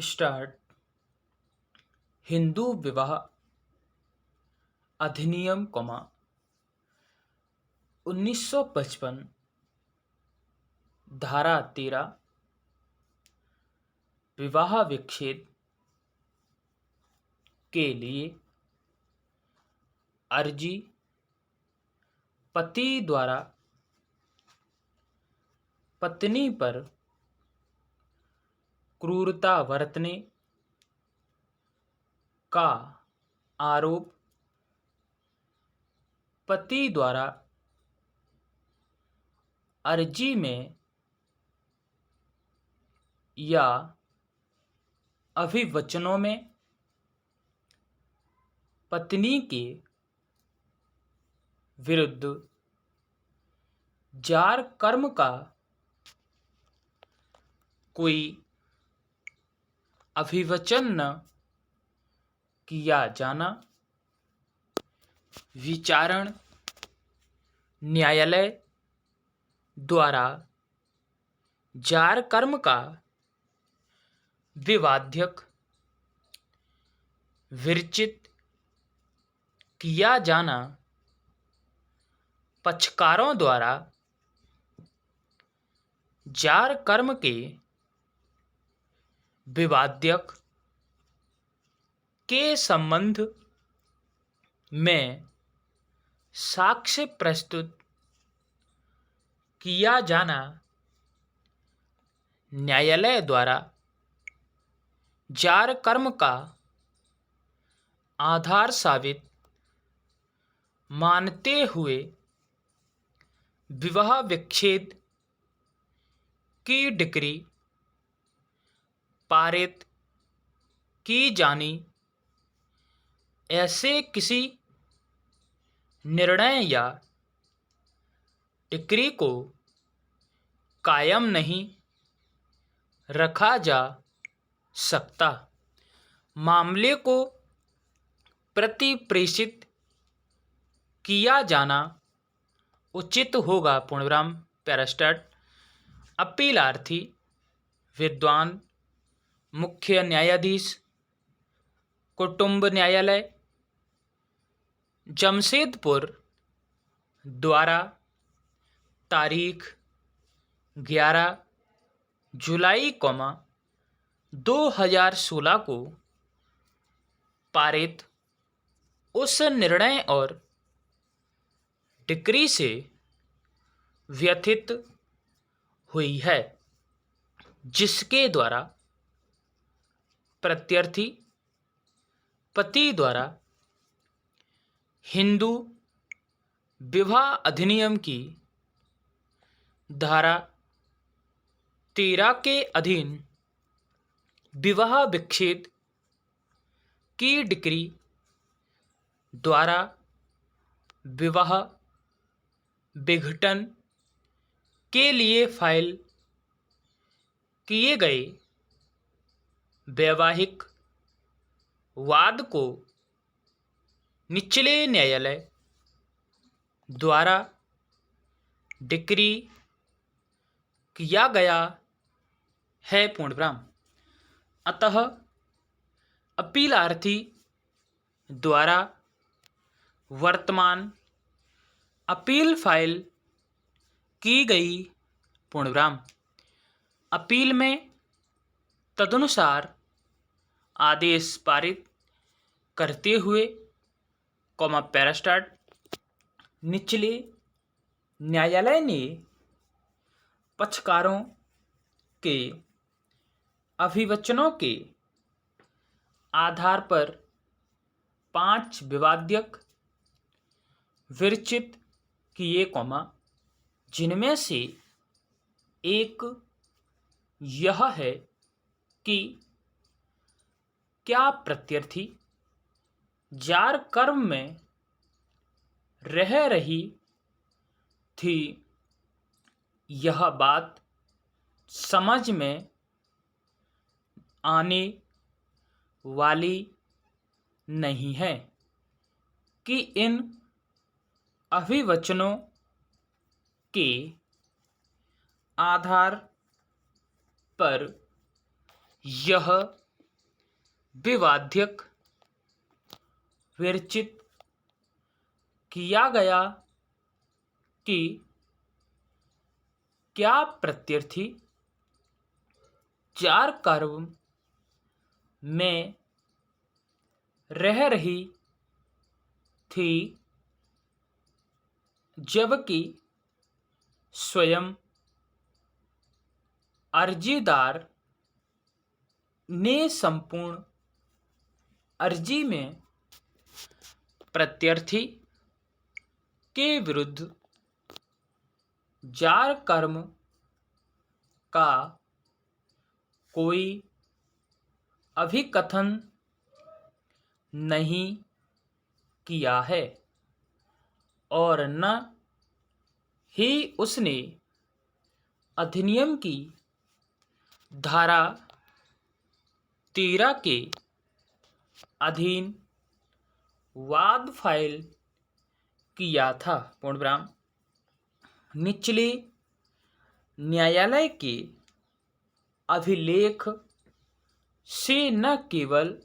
Start Hindu विवाह अधिनियम, 1955 धारा 13 विवाह विच्छेद के लिए अर्जी पति द्वारा पत्नी पर क्रूरता बरतने का आरोप पति द्वारा अर्जी में या अभिवचनों में पत्नी के विरुद्ध जार कर्म का कोई अभिवचन न किया जाना, विचारण न्यायालय द्वारा जार कर्म का विवाद्यक विरचित किया जाना, पक्षकारों द्वारा जार कर्म के विवाद्यक के संबंध में साक्ष्य प्रस्तुत किया जाना, न्यायालय द्वारा जार कर्म का आधार साबित मानते हुए विवाह विच्छेद की डिक्री पारित की जानी, ऐसे किसी निर्णय या डिक्री को कायम नहीं रखा जा सकता। मामले को प्रति प्रेषित किया जाना उचित होगा। पूर्णविराम पैरास्टार्ट अपीलार्थी विद्वान मुख्य न्यायाधीश कुटुंब न्यायालय जमशेदपुर द्वारा तारीख 11 जुलाई 2016 को पारित उस निर्णय और डिक्री से व्यथित हुई है जिसके द्वारा प्रत्यर्थी पति द्वारा हिंदू विवाह अधिनियम की धारा 13 के अधीन विवाह विच्छेद की डिक्री द्वारा विवाह विघटन के लिए फाइल किए गए वैवाहिक वाद को निचले न्यायालय द्वारा डिक्री किया गया है। पूर्णविराम। अतः अपीलार्थी द्वारा वर्तमान अपील फाइल की गई। पूर्णविराम। अपील में तदनुसार आदेश पारित करते हुए पैरास्टार्ट निचले न्यायालय ने पक्षकारों के अभिवचनों के आधार पर 5 विवाद्यक विरचित किए, जिनमें से एक यह है कि क्या प्रत्यर्थी जार कर्म में रह रही थी, यह बात समझ में आने वाली नहीं है कि इन अभिवचनों के आधार पर यह विवाद्यक विरचित किया गया कि क्या प्रत्यर्थी जार कर्म में रह रही थी जबकि स्वयं अर्जीदार ने संपूर्ण अर्जी में प्रत्यर्थी के विरुद्ध जार कर्म का कोई अभिकथन नहीं किया है और न ही उसने अधिनियम की धारा 13 के अधीन वाद फाइल किया था। पूर्णविराम। निचले न्यायालय के अभिलेख से न केवल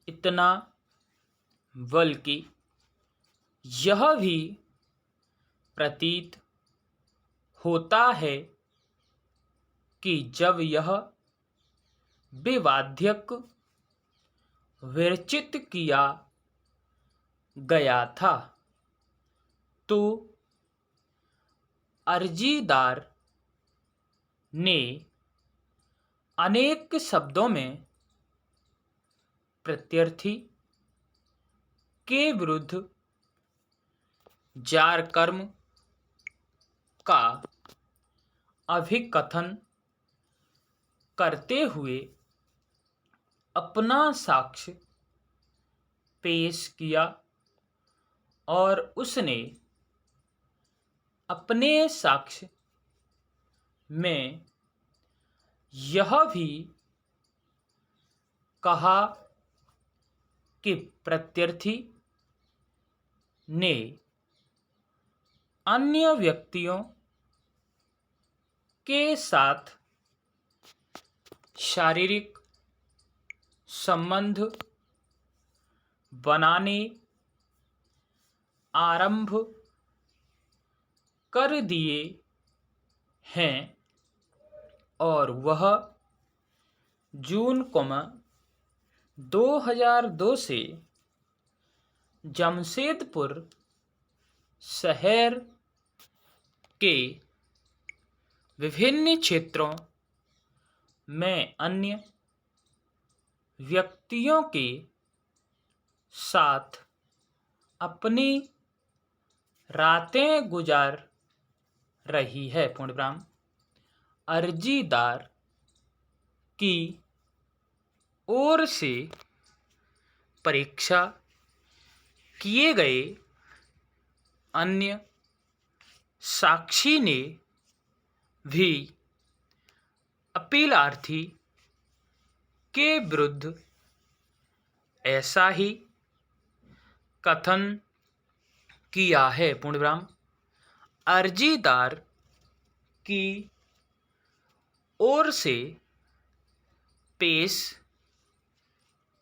इतना बल्कि यह भी प्रतीत होता है कि जब यह विवाद्यक विरचित किया गया था तो अर्जीदार ने अनेक शब्दों में प्रत्यर्थी के विरुद्ध जार कर्म का अभिकथन करते हुए अपना साक्ष्य पेश किया और उसने अपने साक्ष्य में यह भी कहा कि प्रत्यर्थी ने अन्य व्यक्तियों के साथ शारीरिक संबंध बनाने आरंभ कर दिए हैं और वह जून 2002 से जमशेदपुर शहर के विभिन्न क्षेत्रों में अन्य व्यक्तियों के साथ अपनी रातें गुजार रही है। पूर्णविराम। अर्जीदार की ओर से परीक्षा किए गए अन्य साक्षी ने भी अपीलार्थी के विरुद्ध ऐसा ही कथन किया है। पूर्णविराम। अर्जीदार की ओर से पेश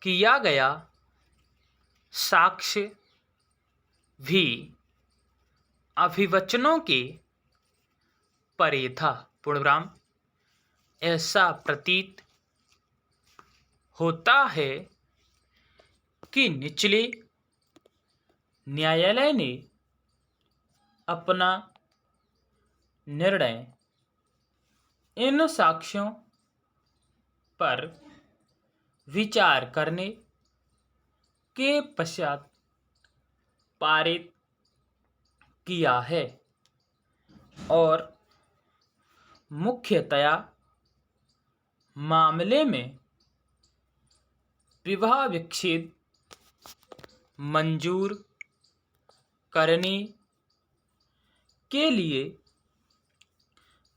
किया गया साक्ष्य भी अभिवचनों के परे था। पूर्णविराम। ऐसा प्रतीत होता है कि निचले न्यायालय ने अपना निर्णय इन साक्ष्यों पर विचार करने के पश्चात पारित किया है और मुख्यतया मामले में विवाह विच्छेद मंजूर करने के लिए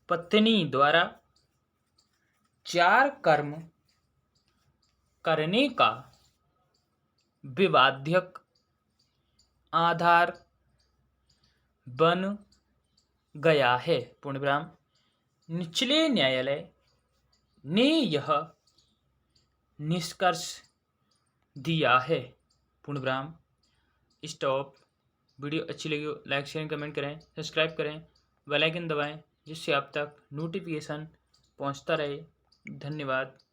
पत्नी द्वारा जार कर्म करने का विवाद्यक आधार बन गया है। पूर्णविराम। निचले न्यायालय ने यह निष्कर्ष दिया है। पूर्णविराम स्टॉप। वीडियो अच्छी लगी हो लाइक शेयर कमेंट करें, सब्सक्राइब करें, बेल आइकन दबाएं जिससे आप तक नोटिफिकेशन पहुंचता रहे। धन्यवाद।